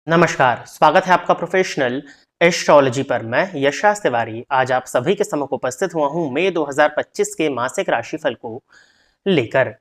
नमस्कार, स्वागत है आपका प्रोफेशनल एस्ट्रोलॉजी पर। मैं यशराज तिवारी आज आप सभी के सम्मुख उपस्थित हुआ हूं मई 2025 के मासिक राशिफल को लेकर।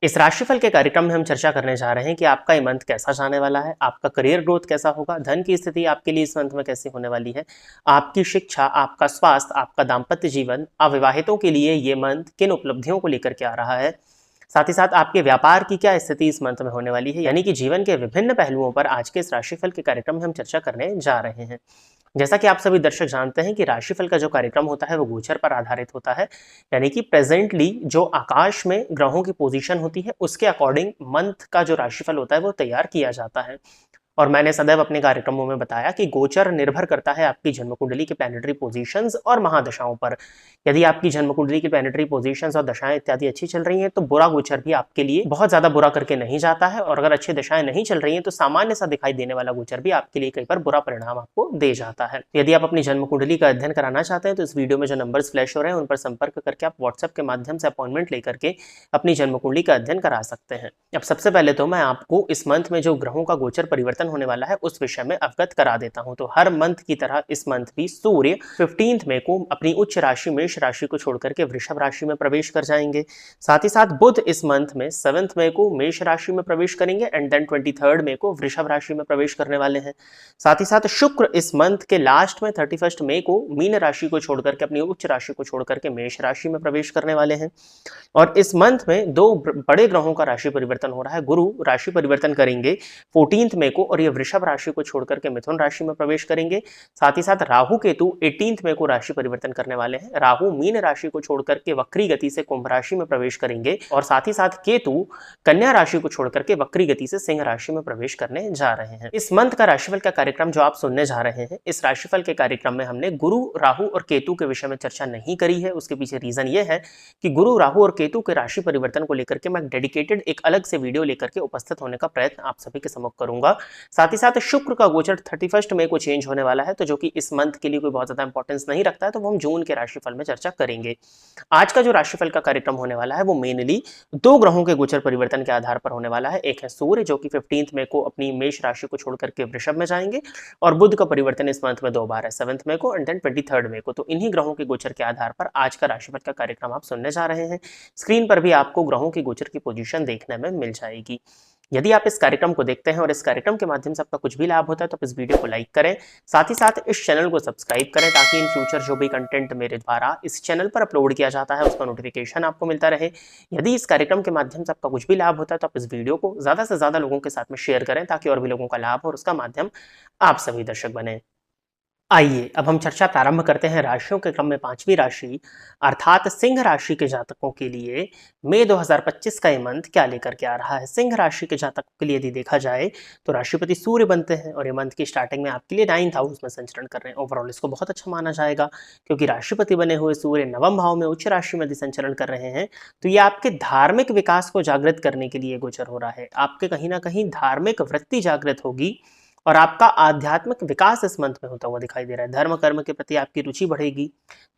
इस राशिफल के कार्यक्रम में हम चर्चा करने जा रहे हैं कि आपका ये मंथ कैसा जाने वाला है, आपका करियर ग्रोथ कैसा होगा, धन की स्थिति आपके लिए इस मंथ में कैसी होने वाली है, आपकी शिक्षा, आपका स्वास्थ्य, आपका दाम्पत्य जीवन, अविवाहितों के लिए ये मंथ किन उपलब्धियों को लेकर के आ रहा है, साथ ही साथ आपके व्यापार की क्या स्थिति इस मंथ में होने वाली है। यानी कि जीवन के विभिन्न पहलुओं पर आज के इस राशिफल के कार्यक्रम में हम चर्चा करने जा रहे हैं। जैसा कि आप सभी दर्शक जानते हैं कि राशिफल का जो कार्यक्रम होता है वो गोचर पर आधारित होता है, यानी कि प्रेजेंटली जो आकाश में ग्रहों की पोजीशन होती है उसके अकॉर्डिंग मंथ का जो राशिफल होता है वो तैयार किया जाता है। और मैंने सदैव अपने कार्यक्रमों में बताया कि गोचर निर्भर करता है आपकी जन्म कुंडली की प्लैनेटरी पोजीशंस और महादशाओं पर। यदि आपकी जन्म कुंडली की प्लैनेटरी पोजीशंस और दशाएं इत्यादि अच्छी चल रही हैं तो बुरा गोचर भी आपके लिए बहुत ज्यादा बुरा करके नहीं जाता है, और अगर अच्छी दशाएं नहीं चल रही हैं तो सामान्य सा दिखाई देने वाला गोचर भी आपके लिए कई बार बुरा परिणाम आपको दे जाता है। यदि आप अपनी जन्म कुंडली का अध्ययन कराना चाहते हैं तो इस वीडियो में जो नंबर्स फ्लैश हो रहे हैं उन पर संपर्क करके आप व्हाट्सएप के माध्यम से अपॉइंटमेंट लेकर के अपनी जन्म कुंडली का अध्ययन करा सकते हैं। अब सबसे पहले तो मैं आपको इस मंथ में जो ग्रहों का गोचर परिवर्तन होने वाला है उस विषय में अवगत करा देता हूं। तो हर मंथ की तरह इस मंथ भी सूर्य 15 मई को अपनी उच्च राशि मेष राशि को छोड़कर के वृषभ राशि में प्रवेश कर जाएंगे। साथ ही साथ बुध इस मंथ में 7 मई को मेष राशि में प्रवेश करेंगे एंड देन 23 मई को वृषभ राशि में प्रवेश करने वाले हैं। साथ ही साथ शुक्र इस मंथ के लास्ट में 31 मई को मीन राशि को छोड़कर के अपनी उच्च राशि को छोड़कर के मेष राशि में प्रवेश करने वाले हैं। और इस मंथ में दो बड़े ग्रहों का राशि परिवर्तन हो रहा है। गुरु राशि परिवर्तन करेंगे 14 मई को और ये वृषभ राशि को छोड़कर के मिथुन राशि में प्रवेश करेंगे। साथ ही साथ राहु केतु 18 मई को राशि परिवर्तन करने वाले हैं। राहु मीन राशि को छोड़कर के वक्री गति से कुंभ राशि में प्रवेश करेंगे और साथ ही साथ केतु कन्या राशि को छोड़कर के वक्री गति से सिंह राशि में प्रवेश करने जा रहे हैं। इस मंथ का राशिफल का कार्यक्रम जो आप सुनने जा रहे हैं, इस राशिफल के कार्यक्रम में हमने गुरु, राहु और केतु के विषय में चर्चा नहीं करी है। उसके पीछे रीजन ये है कि गुरु, राहु और केतु के राशि परिवर्तन को लेकर के मैं डेडिकेटेड एक अलग से वीडियो लेकर के उपस्थित होने का प्रयत्न आप सभी के सम्मुख करूंगा। साथ ही साथ शुक्र का गोचर 31 मई को चेंज होने वाला है, तो जो कि इस मंथ के लिए कोई बहुत ज्यादा इंपॉर्टेंस नहीं रखता है, तो वो हम जून के राशिफल में चर्चा करेंगे। आज का जो राशिफल का कार्यक्रम होने वाला है वो मेनली दो ग्रहों के गोचर परिवर्तन के आधार पर होने वाला है। एक है सूर्य जो कि 15 मई को अपनी मेष राशि को छोड़कर के वृषभ में जाएंगे, और बुध का परिवर्तन इस मंथ में दो बार है, 7 मई को एंड देन 23 मई को। तो इन्हीं ग्रहों के गोचर के आधार पर आज का राशिफल का कार्यक्रम आप सुनने जा रहे हैं। स्क्रीन पर भी आपको ग्रहों की गोचर की पोजीशन देखने में मिल जाएगी। यदि आप इस कार्यक्रम को देखते हैं और इस कार्यक्रम के माध्यम से आपका कुछ भी लाभ होता है तो आप इस वीडियो को लाइक करें, साथ ही साथ इस चैनल को सब्सक्राइब करें ताकि इन फ्यूचर जो भी कंटेंट मेरे द्वारा इस चैनल पर अपलोड किया जाता है उसका नोटिफिकेशन आपको मिलता रहे। यदि इस कार्यक्रम के माध्यम से आपका कुछ भी लाभ होता है तो आप इस वीडियो को ज्यादा से ज्यादा लोगों के साथ में शेयर करें ताकि और भी लोगों का लाभ हो और उसका माध्यम आप सभी दर्शक बने। आइए अब हम चर्चा प्रारंभ करते हैं राशियों के क्रम में पांचवी राशि अर्थात सिंह राशि के जातकों के लिए मई 2025 का ये मंथ क्या लेकर के आ रहा है। सिंह राशि के जातकों के लिए यदि देखा जाए तो राशिपति सूर्य बनते हैं और ये मंथ की स्टार्टिंग में आपके लिए 9th हाउस में संचरण कर रहे हैं। ओवरऑल इसको बहुत अच्छा माना जाएगा क्योंकि राशिपति बने हुए सूर्य नवम भाव में उच्च राशि में यदि संचरण कर रहे हैं तो ये आपके धार्मिक विकास को जागृत करने के लिए गोचर हो रहा है। आपके कहीं ना कहीं धार्मिक वृत्ति जागृत होगी और आपका आध्यात्मिक विकास इस मंथ में होता हुआ दिखाई दे रहा है। धर्म कर्म के प्रति आपकी रुचि बढ़ेगी।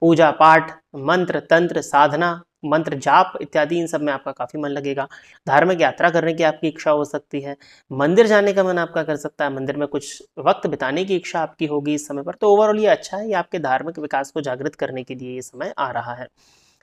पूजा पाठ, मंत्र तंत्र, साधना, मंत्र जाप इत्यादि इन सब में आपका काफी मन लगेगा। धार्मिक यात्रा करने की आपकी इच्छा हो सकती है। मंदिर जाने का मन आपका कर सकता है। मंदिर में कुछ वक्त बिताने की इच्छा आपकी होगी इस समय पर। तो ओवरऑल ये अच्छा है, ये आपके धार्मिक विकास को जागृत करने के लिए ये समय आ रहा है।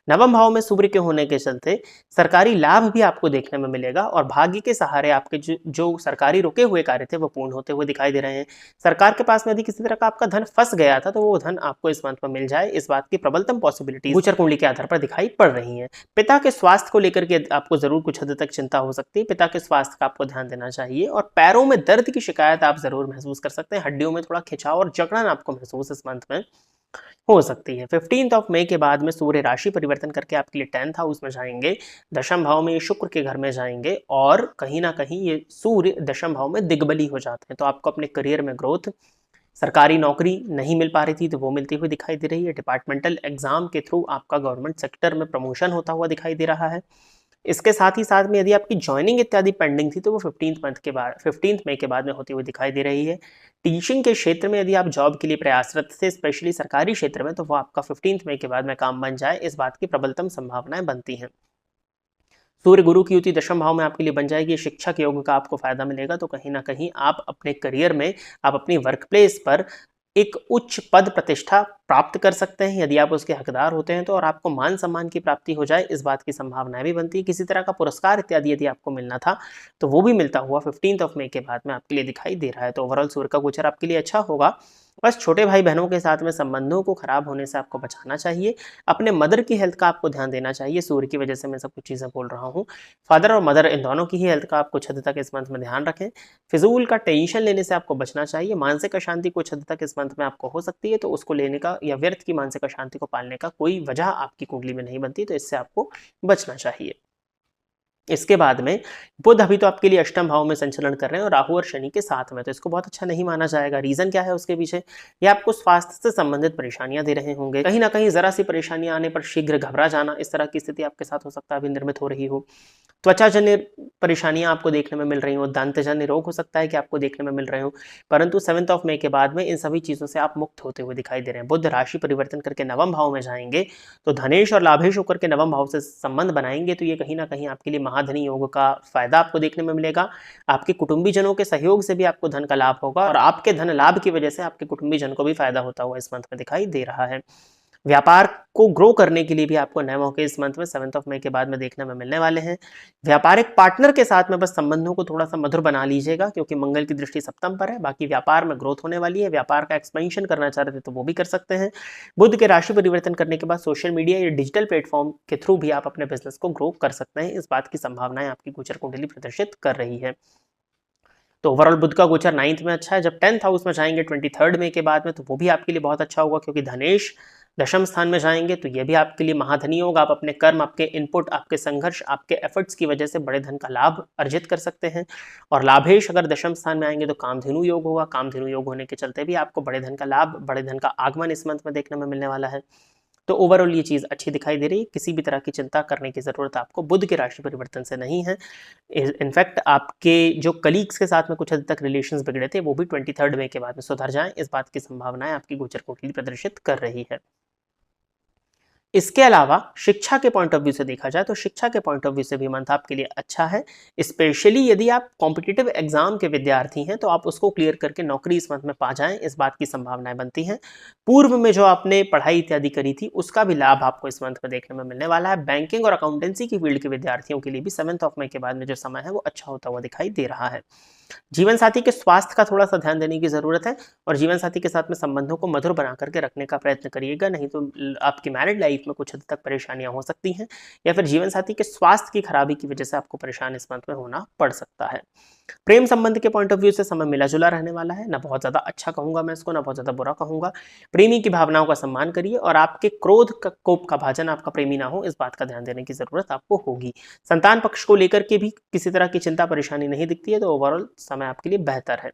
नवम भाव में सूर्य के होने के चलते सरकारी लाभ भी आपको देखने में मिलेगा और भाग्य के सहारे आपके जो सरकारी रुके हुए कार्य थे वो पूर्ण होते हुए दिखाई दे रहे हैं। सरकार के पास में यदि किसी तरह का आपका धन फंस गया था तो वो धन आपको इस मंथ में मिल जाए, इस बात की प्रबलतम पॉसिबिलिटी गोचर कुंडली के आधार पर दिखाई पड़ रही है। पिता के स्वास्थ्य को लेकर के आपको जरूर कुछ हद तक चिंता हो सकती है। पिता के स्वास्थ्य का आपको ध्यान देना चाहिए और पैरों में दर्द की शिकायत आप जरूर महसूस कर सकते हैं। हड्डियों में थोड़ा खिंचाव और जकड़न आपको महसूस इस मंथ में हो सकती है। 15 मई के बाद में सूर्य राशि परिवर्तन करके आपके लिए 10th हाउस में जाएंगे। दशम भाव में ये शुक्र के घर में जाएंगे और कहीं ना कहीं ये सूर्य दशम भाव में दिग्बली हो जाते हैं। तो आपको अपने करियर में ग्रोथ, सरकारी नौकरी नहीं मिल पा रही थी तो वो मिलती हुई दिखाई दे रही है। डिपार्टमेंटल एग्जाम के थ्रू आपका गवर्नमेंट सेक्टर में प्रमोशन होता हुआ दिखाई दे रहा है। इसके साथ ही साथ में यदि आपकी ज्वाइनिंग इत्यादि पेंडिंग थी तो वो 15 मई के बाद में होती हुई दिखाई दे रही है। टीचिंग के क्षेत्र में यदि आप जॉब के लिए प्रयासरत थे, स्पेशली सरकारी क्षेत्र में, तो वो आपका 15 मई के बाद में काम बन जाए, इस बात की प्रबलतम संभावनाएं बनती हैं। सूर्य गुरु की युति दशम भाव में आपके लिए बन जाएगी, शिक्षा के योग का आपको फायदा मिलेगा। तो कहीं ना कहीं आप अपने करियर में, आप अपनी वर्क प्लेस पर एक उच्च पद प्रतिष्ठा प्राप्त कर सकते हैं यदि आप उसके हकदार होते हैं तो, और आपको मान सम्मान की प्राप्ति हो जाए, इस बात की संभावनाएं भी बनती है। किसी तरह का पुरस्कार इत्यादि यदि आपको मिलना था तो वो भी मिलता हुआ 15 मई के बाद में आपके लिए दिखाई दे रहा है। तो ओवरऑल सूर्य का गोचर आपके लिए अच्छा होगा। बस छोटे भाई बहनों के साथ में संबंधों को खराब होने से आपको बचाना चाहिए। अपने मदर की हेल्थ का आपको ध्यान देना चाहिए, सूर्य की वजह से मैं सब कुछ चीज़ें बोल रहा हूँ। फादर और मदर इन दोनों की ही हेल्थ का आप कुछ हद तक इस मंथ में ध्यान रखें। फिजूल का टेंशन लेने से आपको बचना चाहिए। मानसिक अशांति कुछ हद तक इस मंथ में आपको हो सकती है, तो उसको लेने का या व्यर्थ की मानसिक अशांति को पालने का कोई वजह आपकी कुंडली में नहीं बनती, तो इससे आपको बचना चाहिए। इसके बाद में बुध अभी तो आपके लिए अष्टम भाव में संचलन कर रहे हैं और राहु और शनि के साथ में, तो इसको बहुत अच्छा नहीं माना जाएगा। रीजन क्या है उसके पीछे? ये आपको स्वास्थ्य से संबंधित परेशानियां दे रहे होंगे। कहीं ना कहीं जरा सी परेशानियां आने पर शीघ्र घबरा जाना, इस तरह की स्थिति आपके साथ हो सकता है अभी निर्मित हो रही हो। त्वचाजन्य परेशानियां आपको देखने में मिल रही हो, दंतजन्य रोग हो सकता है कि आपको देखने में मिल रहे हो, परंतु 7 मई के बाद में इन सभी चीजों से आप मुक्त होते हुए दिखाई दे रहे हैं। बुध राशि परिवर्तन करके नवम भाव में जाएंगे, तो धनेश और लाभेश होकर के नवम भाव से संबंध बनाएंगे, तो ये कहीं ना कहीं आपके लिए महाधनी योग का फायदा आपको देखने में मिलेगा। आपके कुटुंबी जनों के सहयोग से भी आपको धन का लाभ होगा, और आपके धन लाभ की वजह से आपके कुटुंबी जन को भी फायदा होता हुआ इस मंथ में दिखाई दे रहा है। व्यापार को ग्रो करने के लिए भी आपको नए मौके इस मंथ में 7 मई के बाद में देखने में मिलने वाले हैं। व्यापारिक पार्टनर के साथ में बस संबंधों को थोड़ा सा मधुर बना लीजिएगा, क्योंकि मंगल की दृष्टि सप्तम पर है। बाकी व्यापार में ग्रोथ होने वाली है, व्यापार का एक्सपेंशन करना चाह रहे थे तो वो भी कर सकते हैं। बुध के राशि परिवर्तन करने के बाद सोशल मीडिया या डिजिटल प्लेटफॉर्म के थ्रू भी आप अपने बिजनेस को ग्रो कर सकते हैं, इस बात की संभावनाएं आपकी गोचर कुंडली प्रदर्शित कर रही है। तो ओवरऑल बुध का गोचर 9th में अच्छा है। जब 10th हाउस में जाएंगे 23 मई के बाद में, तो वो भी आपके लिए बहुत अच्छा होगा, क्योंकि धनेश दशम स्थान में जाएंगे, तो ये भी आपके लिए महाधनी योग। आप अपने कर्म, आपके इनपुट, आपके संघर्ष, आपके एफर्ट्स की वजह से बड़े धन का लाभ अर्जित कर सकते हैं। और लाभेश अगर दशम स्थान में आएंगे तो कामधेनु योग होगा। कामधेनु योग होने के चलते भी आपको बड़े धन का लाभ, बड़े धन का आगमन इस मंथ में देखने में मिलने वाला है। तो ओवरऑल ये चीज़ अच्छी दिखाई दे रही है। किसी भी तरह की चिंता करने की ज़रूरत आपको बुध के राशि परिवर्तन से नहीं है। इनफैक्ट आपके जो कलीग्स के साथ में कुछ हद तक रिलेशंस बिगड़े थे, वो भी 23 मई के बाद में सुधर जाएं, इस बात की संभावनाएं आपकी गोचर कुंडली प्रदर्शित कर रही है। इसके अलावा शिक्षा के पॉइंट ऑफ व्यू से देखा जाए तो शिक्षा के पॉइंट ऑफ व्यू से भी मंथ आपके लिए अच्छा है। स्पेशली यदि आप कॉम्पिटिटिव एग्जाम के विद्यार्थी हैं तो आप उसको क्लियर करके नौकरी इस मंथ में पा जाएं, इस बात की संभावनाएं बनती हैं। पूर्व में जो आपने पढ़ाई इत्यादि करी थी उसका भी लाभ आपको इस मंथ में देखने में मिलने वाला है। बैंकिंग और अकाउंटेंसी की फील्ड के विद्यार्थियों के लिए भी 7 मई के बाद में जो समय है वो अच्छा होता हुआ दिखाई दे रहा है। जीवन साथी के स्वास्थ्य का थोड़ा सा ध्यान देने की जरूरत है, और जीवन साथी के साथ में संबंधों को मधुर बना करके रखने का प्रयत्न करिएगा, नहीं तो आपकी मैरिड लाइफ में कुछ हद तक परेशानियां हो सकती हैं, या फिर जीवन साथी के स्वास्थ्य की खराबी की वजह से आपको परेशान इस मंथ में होना पड़ सकता है। प्रेम संबंध के पॉइंट ऑफ व्यू से समय मिला जुला रहने वाला है, ना बहुत ज्यादा अच्छा कहूंगा मैं इसको, ना बहुत ज्यादा बुरा कहूंगा। प्रेमी की भावनाओं का सम्मान करिए, और आपके क्रोध का कोप का भाजन आपका प्रेमी ना हो, इस बात का ध्यान देने की जरूरत आपको होगी। संतान पक्ष को लेकर के भी किसी तरह की चिंता परेशानी नहीं दिखती है, तो ओवरऑल समय आपके लिए बेहतर है।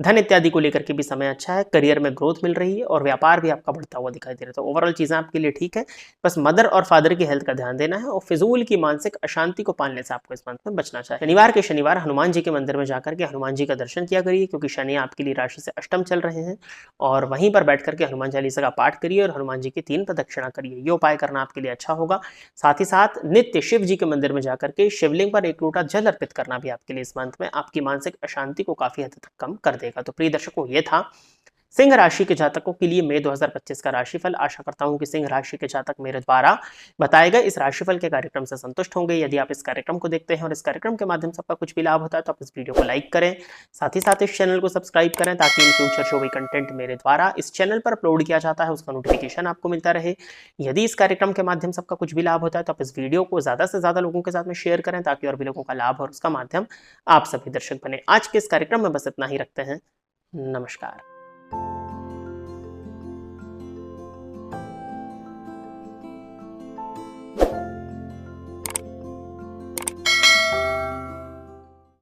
धन इत्यादि को लेकर के भी समय अच्छा है। करियर में ग्रोथ मिल रही है, और व्यापार भी आपका बढ़ता हुआ दिखाई दे रहा है। तो ओवरऑल चीजें आपके लिए ठीक है। बस मदर और फादर की हेल्थ का ध्यान देना है, और फिजूल की मानसिक अशांति को पालने से आपको इस मंथ में बचना चाहिए। शनिवार के शनिवार हनुमान जी के मंदिर में जाकर के हनुमान जी का दर्शन किया करिए, क्योंकि शनि आपके लिए राशि से अष्टम चल रहे हैं, और वहीं पर बैठ करके हनुमान चालीसा का पाठ करिए और हनुमान जी की 3 प्रदक्षिणा करिए। ये उपाय करना आपके लिए अच्छा होगा। साथ ही साथ नित्य शिव जी के मंदिर में जाकर के शिवलिंग पर 1 लोटा जल अर्पित करना भी आपके लिए इस मंथ में आपकी मानसिक अशांति को काफी हद तक कम कर देगा। तो प्रिय दर्शकों, ये था सिंह राशि के जातकों के लिए मई 2025 का राशिफल। आशा करता हूं कि सिंह राशि के जातक मेरे द्वारा बताए गए इस राशिफल के कार्यक्रम से संतुष्ट होंगे। यदि आप इस कार्यक्रम को देखते हैं और इस कार्यक्रम के माध्यम से आपका कुछ भी लाभ होता है तो आप इस वीडियो को लाइक करें, साथ ही साथ इस चैनल को सब्सक्राइब करें, ताकि इन फ्यूचर जो भी कंटेंट मेरे द्वारा इस चैनल पर अपलोड किया जाता है उसका नोटिफिकेशन आपको मिलता रहे। यदि इस कार्यक्रम के माध्यम से आपका कुछ भी लाभ होता है तो आप इस वीडियो को ज्यादा से ज्यादा लोगों के साथ में शेयर करें, ताकि और भी लोगों का लाभ और उसका माध्यम आप सभी दर्शक बने। आज के इस कार्यक्रम में बस इतना ही रखते हैं। नमस्कार।